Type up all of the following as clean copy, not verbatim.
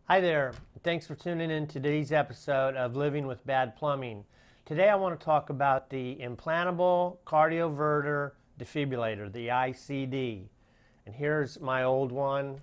Hi there. Thanks for tuning in to today's episode of Living with Bad Plumbing. Today I want to talk about the implantable cardioverter-defibrillator, the ICD. And here's my old one.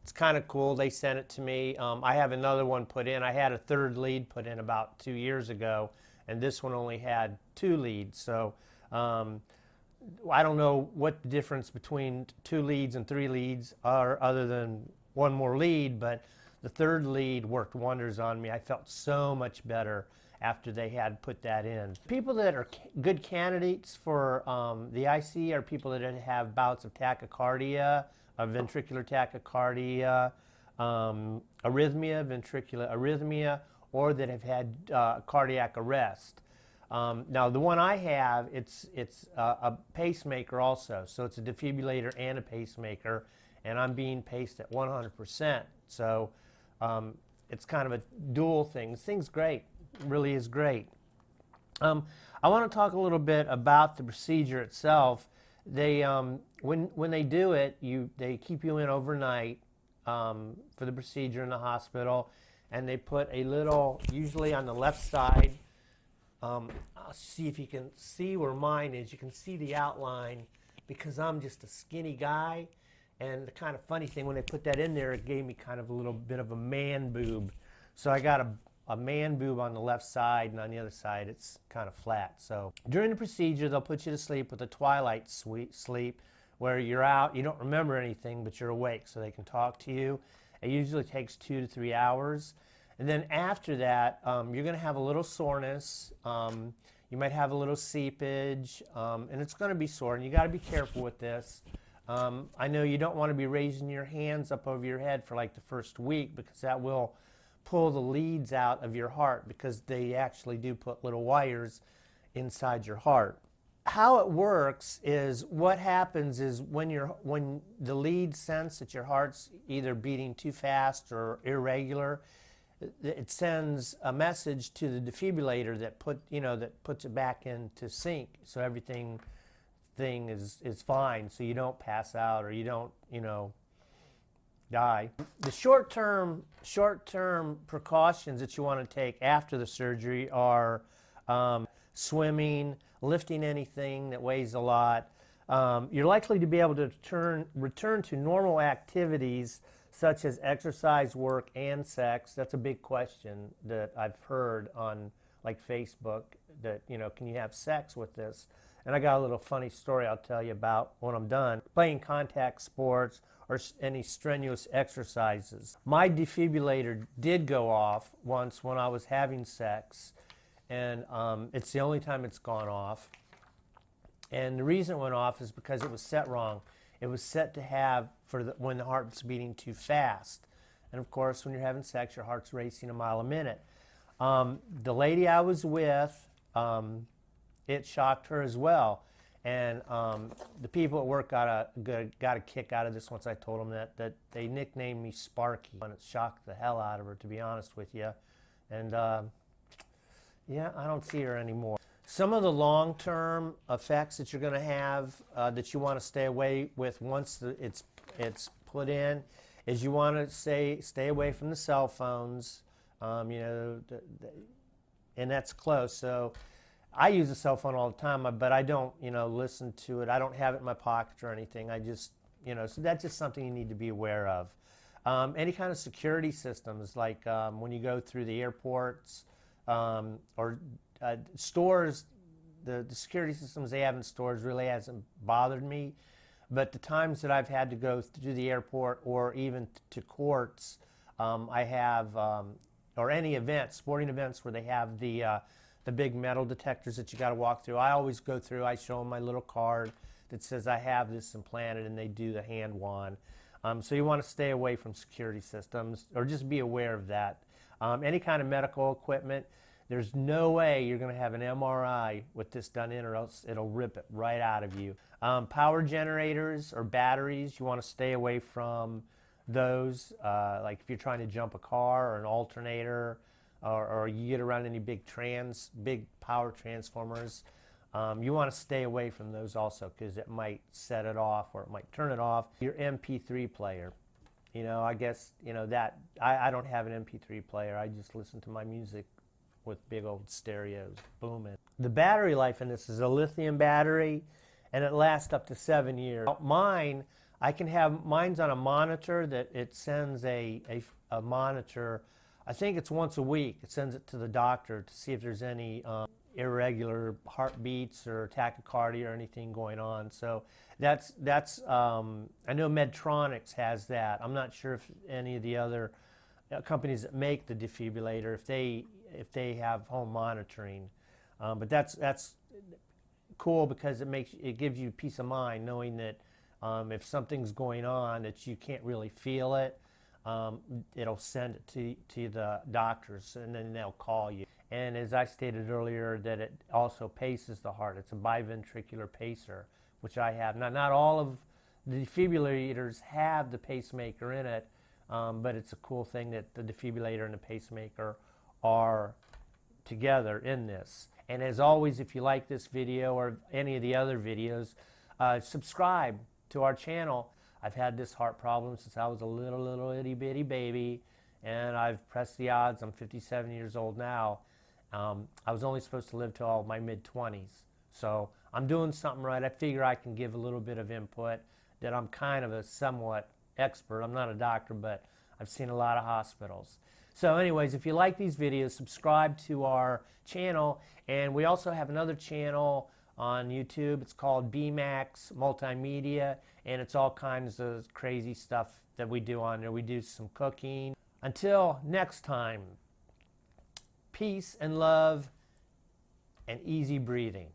It's kind of cool. They sent it to me. I have another one put in. I had a third lead put in about 2 years ago, and this one only had 2 leads. So I don't know what the difference between 2 leads and 3 leads are other than one more lead, but the third lead worked wonders on me. I felt so much better after they had put that in. People that are good candidates for the IC are people that have bouts of tachycardia, of ventricular tachycardia, arrhythmia, ventricular arrhythmia, or that have had cardiac arrest. Now the one I have, it's a pacemaker also, so it's a defibrillator and a pacemaker, and I'm being paced at 100%. So it's kind of a dual thing. This thing's great, it really is great. I want to talk a little bit about the procedure itself. They when they do it, they keep you in overnight for the procedure in the hospital, and they put a little, usually on the left side. I'll see if you can see where mine is. You can see the outline because I'm just a skinny guy. And the kind of funny thing, when they put that in there, it gave me kind of a little bit of a man boob. So I got a man boob on the left side, and on the other side it's kind of flat. So during the procedure, they'll put you to sleep with a twilight sleep where you're out, you don't remember anything, but you're awake so they can talk to you. It usually takes 2 to 3 hours. And then after that, you're going to have a little soreness. You might have a little seepage, and it's going to be sore, and you got to be careful with this. I know you don't want to be raising your hands up over your head for like the first week, because that will pull the leads out of your heart, because they actually do put little wires inside your heart. How it works is, what happens is when the leads sense that your heart's either beating too fast or irregular, it sends a message to the defibrillator that puts it back into sync, so everything is fine, so you don't pass out or you don't die. The short-term precautions that you want to take after the surgery are swimming, lifting anything that weighs a lot. You're likely to be able to return to normal activities such as exercise, work, and sex. That's a big question that I've heard on like Facebook, that can you have sex with this? And I got a little funny story I'll tell you about when I'm done. Playing contact sports or any strenuous exercises. My defibrillator did go off once when I was having sex, and it's the only time it's gone off. And the reason it went off is because it was set wrong. It was set to have when the heart's beating too fast. And of course, when you're having sex, your heart's racing a mile a minute. The lady I was with, it shocked her as well. And the people at work got a kick out of this once I told them that they nicknamed me Sparky. And it shocked the hell out of her, to be honest with you. And yeah, I don't see her anymore. Some of the long-term effects that you're going to have that you want to stay away with once it's put in is, you want to stay away from the cell phones, and that's close. So I use a cell phone all the time, but I don't listen to it. I don't have it in my pocket or anything. I just so that's just something you need to be aware of. Any kind of security systems, like when you go through the airports or stores, the security systems they have in stores really hasn't bothered me. But the times that I've had to go through the airport or even to courts, I have, or any events, sporting events where they have the big metal detectors that you got to walk through. I always go through. I show them my little card that says I have this implanted, and they do the hand wand. So you want to stay away from security systems, or just be aware of that. Any kind of medical equipment, there's no way you're going to have an MRI with this done in, or else it'll rip it right out of you. Power generators or batteries, you want to stay away from those. Like if you're trying to jump a car or an alternator, or you get around any big power transformers, you want to stay away from those also, because it might set it off or it might turn it off. Your MP3 player. You know, I guess, you know, that I don't have an MP3 player. I just listen to my music with big old stereos booming. The battery life in this is a lithium battery, and it lasts up to 7 years. Mine, mine's on a monitor that it sends a monitor. I think it's once a week. It sends it to the doctor to see if there's any irregular heartbeats or tachycardia or anything going on. So that's I know Medtronic's has that. I'm not sure if any of the other companies that make the defibrillator, if they have home monitoring. But that's cool because it gives you peace of mind knowing that if something's going on that you can't really feel it, it'll send it to the doctors, and then they'll call you. And as I stated earlier, that it also paces the heart. It's a biventricular pacer, which I have. Now, not all of the defibrillators have the pacemaker in it, but it's a cool thing that the defibrillator and the pacemaker are together in this. And as always, if you like this video or any of the other videos, subscribe to our channel. I've had this heart problem since I was a little itty bitty baby, and I've pressed the odds. I'm 57 years old now. I was only supposed to live till my mid-20s. So I'm doing something right. I figure I can give a little bit of input, that I'm kind of a somewhat expert. I'm not a doctor, but I've seen a lot of hospitals. So anyways, if you like these videos, subscribe to our channel. And we also have another channel on YouTube. It's called BMAX Multimedia, and it's all kinds of crazy stuff that we do on there. We do some cooking. Until next time, peace and love and easy breathing.